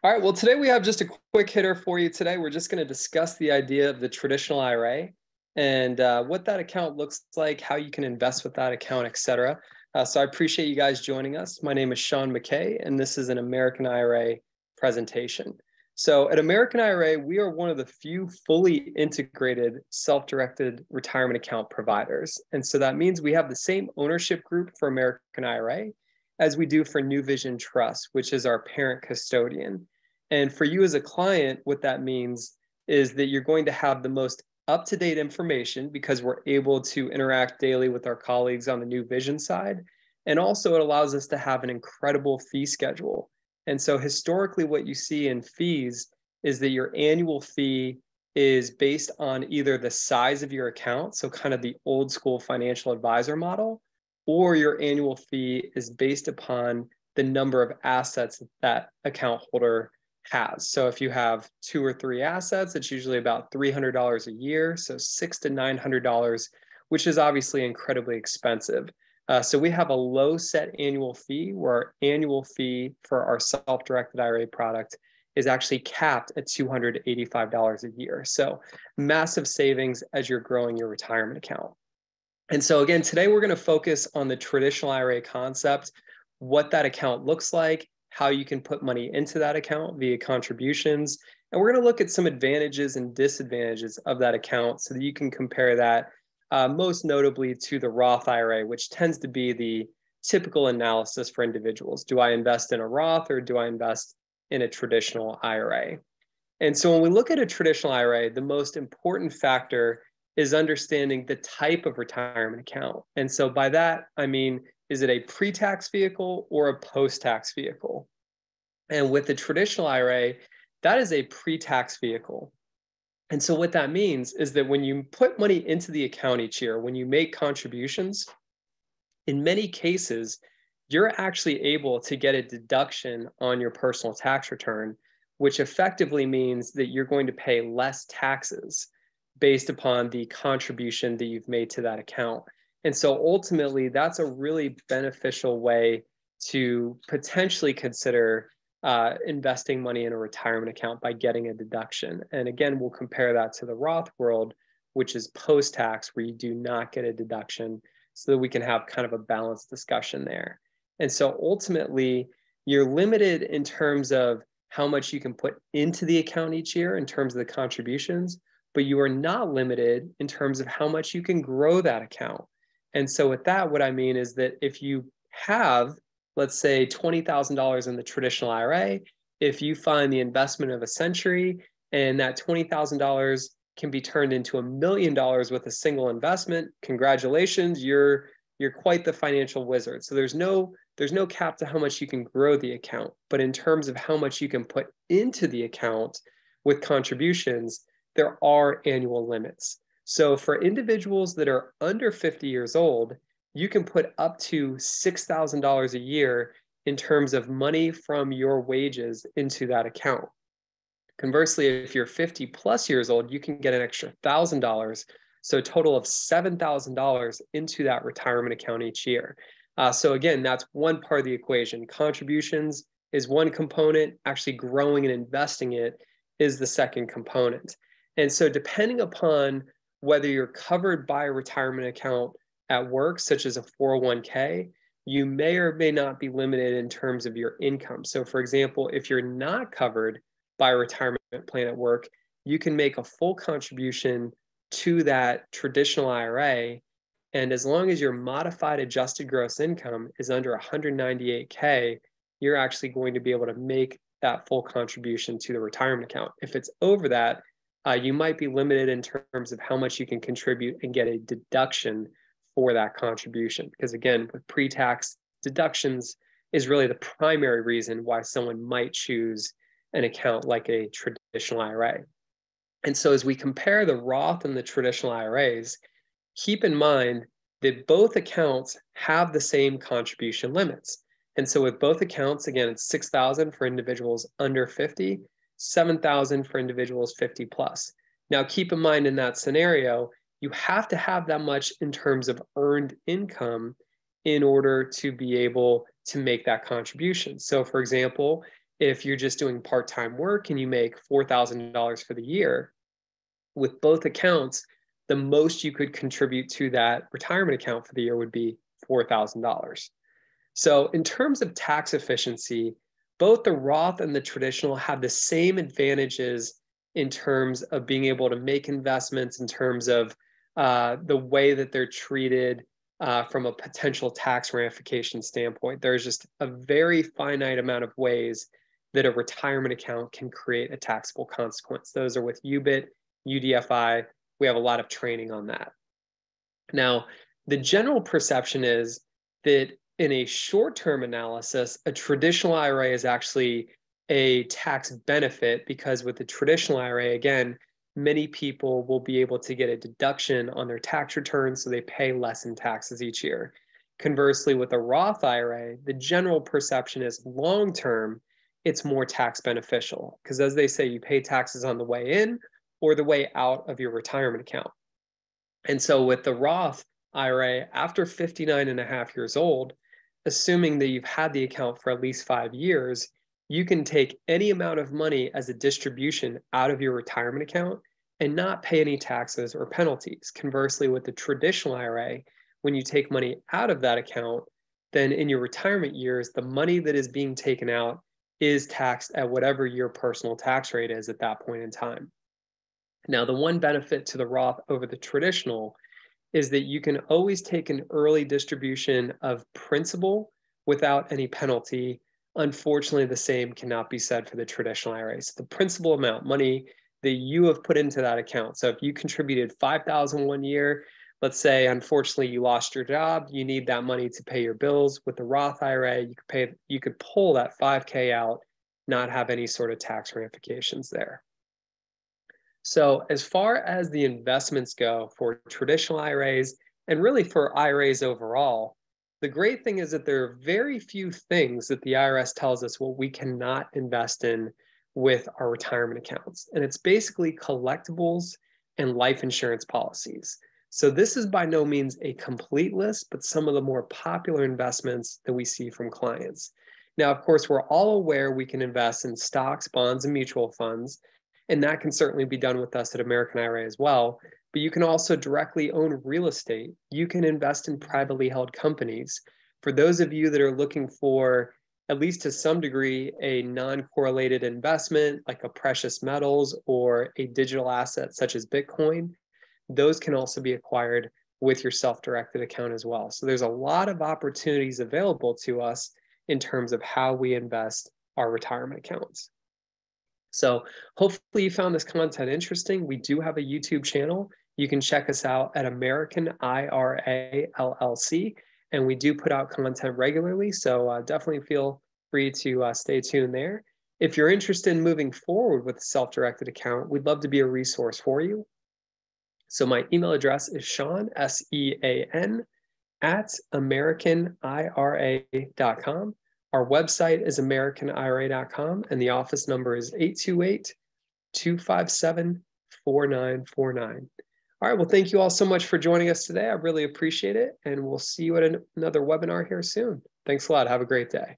All right, well, today we have just a quick hitter for you today. We're just going to discuss the idea of the traditional IRA and what that account looks like, how you can invest with that account, et cetera. So I appreciate you guys joining us. My name is Sean McKay, and this is an American IRA presentation. So at American IRA, we are one of the few fully integrated self-directed retirement account providers. And so that means we have the same ownership group for American IRA as we do for New Vision Trust, which is our parent custodian. And for you as a client, what that means is that you're going to have the most up-to-date information because we're able to interact daily with our colleagues on the New Vision side. And also it allows us to have an incredible fee schedule. And so historically, what you see in fees is that your annual fee is based on either the size of your account, so kind of the old school financial advisor model, or your annual fee is based upon the number of assets that that account holder has. So if you have 2 or 3 assets, it's usually about $300 a year, so $600 to $900, which is obviously incredibly expensive. So we have a low set annual fee where our annual fee for our self-directed IRA product is actually capped at $285 a year. So massive savings as you're growing your retirement account. And so again, today we're going to focus on the traditional IRA concept, what that account looks like, how you can put money into that account via contributions. And we're going to look at some advantages and disadvantages of that account so that you can compare that most notably to the Roth IRA, which tends to be the typical analysis for individuals. Do I invest in a Roth or do I invest in a traditional IRA? And so when we look at a traditional IRA, the most important factor is understanding the type of retirement account. And so by that, I mean, is it a pre-tax vehicle or a post-tax vehicle? And with the traditional IRA, that is a pre-tax vehicle. And so what that means is that when you put money into the account each year, when you make contributions, in many cases, you're actually able to get a deduction on your personal tax return, which effectively means that you're going to pay less taxes based upon the contribution that you've made to that account. And so ultimately, that's a really beneficial way to potentially consider investing money in a retirement account by getting a deduction. And again, we'll compare that to the Roth world, which is post-tax, where you do not get a deduction, so that we can have kind of a balanced discussion there. And so ultimately, you're limited in terms of how much you can put into the account each year in terms of the contributions, but you are not limited in terms of how much you can grow that account. And so with that, what I mean is that if you have, let's say, $20,000 in the traditional IRA, if you find the investment of a century and that $20,000 can be turned into $1 million with a single investment, congratulations, you're quite the financial wizard. So there's no cap to how much you can grow the account. But in terms of how much you can put into the account with contributions, there are annual limits. So for individuals that are under 50 years old, you can put up to $6,000 a year in terms of money from your wages into that account. Conversely, if you're 50 plus years old, you can get an extra $1,000, so a total of $7,000 into that retirement account each year. So again, that's one part of the equation. Contributions is one component, actually growing and investing it is the second component. And so depending upon whether you're covered by a retirement account at work, such as a 401k, you may or may not be limited in terms of your income. So for example, if you're not covered by a retirement plan at work, you can make a full contribution to that traditional IRA. And as long as your modified adjusted gross income is under 198K, you're actually going to be able to make that full contribution to the retirement account. If it's over that, you might be limited in terms of how much you can contribute and get a deduction for that contribution. Because again, with pre-tax, deductions is really the primary reason why someone might choose an account like a traditional IRA. And so as we compare the Roth and the traditional IRAs, keep in mind that both accounts have the same contribution limits. And so with both accounts, again, it's $6,000 for individuals under 50, $7,000 for individuals 50 plus. Now, keep in mind in that scenario, you have to have that much in terms of earned income in order to be able to make that contribution. So for example, if you're just doing part-time work and you make $4,000 for the year, with both accounts, the most you could contribute to that retirement account for the year would be $4,000. So in terms of tax efficiency, both the Roth and the traditional have the same advantages in terms of being able to make investments, in terms of the way that they're treated from a potential tax ramification standpoint. There's just a very finite amount of ways that a retirement account can create a taxable consequence. Those are with UBIT, UDFI. We have a lot of training on that. Now, the general perception is that in a short-term analysis, a traditional IRA is actually a tax benefit, because with the traditional IRA, again, many people will be able to get a deduction on their tax return, so they pay less in taxes each year. Conversely, with a Roth IRA, the general perception is long-term, it's more tax beneficial, because as they say, you pay taxes on the way in or the way out of your retirement account. And so with the Roth IRA, after 59 and a half years old, assuming that you've had the account for at least 5 years, you can take any amount of money as a distribution out of your retirement account and not pay any taxes or penalties. Conversely, with the traditional IRA, when you take money out of that account, then in your retirement years, the money that is being taken out is taxed at whatever your personal tax rate is at that point in time. Now, the one benefit to the Roth over the traditional is that you can always take an early distribution of principal without any penalty. Unfortunately, the same cannot be said for the traditional IRA. So the principal amount, money that you have put into that account. So if you contributed $5,000 one year, let's say, unfortunately, you lost your job, you need that money to pay your bills. With the Roth IRA, you could pull that $5K out, not have any sort of tax ramifications there. So as far as the investments go for traditional IRAs, and really for IRAs overall, the great thing is that there are very few things that the IRS tells us what we cannot invest in with our retirement accounts. And it's basically collectibles and life insurance policies. So this is by no means a complete list, but some of the more popular investments that we see from clients. Now, of course, we're all aware we can invest in stocks, bonds, and mutual funds, and that can certainly be done with us at American IRA as well. But you can also directly own real estate. You can invest in privately held companies. For those of you that are looking for, at least to some degree, a non-correlated investment like a precious metals or a digital asset such as Bitcoin, those can also be acquired with your self-directed account as well. So there's a lot of opportunities available to us in terms of how we invest our retirement accounts. So hopefully you found this content interesting. We do have a YouTube channel. You can check us out at American IRA LLC, and we do put out content regularly. So definitely feel free to stay tuned there. If you're interested in moving forward with a self-directed account, we'd love to be a resource for you. So my email address is Sean, SEAN, at AmericanIRA.com. Our website is AmericanIRA.com, and the office number is 828-257-4949. All right, well, thank you all so much for joining us today. I really appreciate it, and we'll see you at another webinar here soon. Thanks a lot. Have a great day.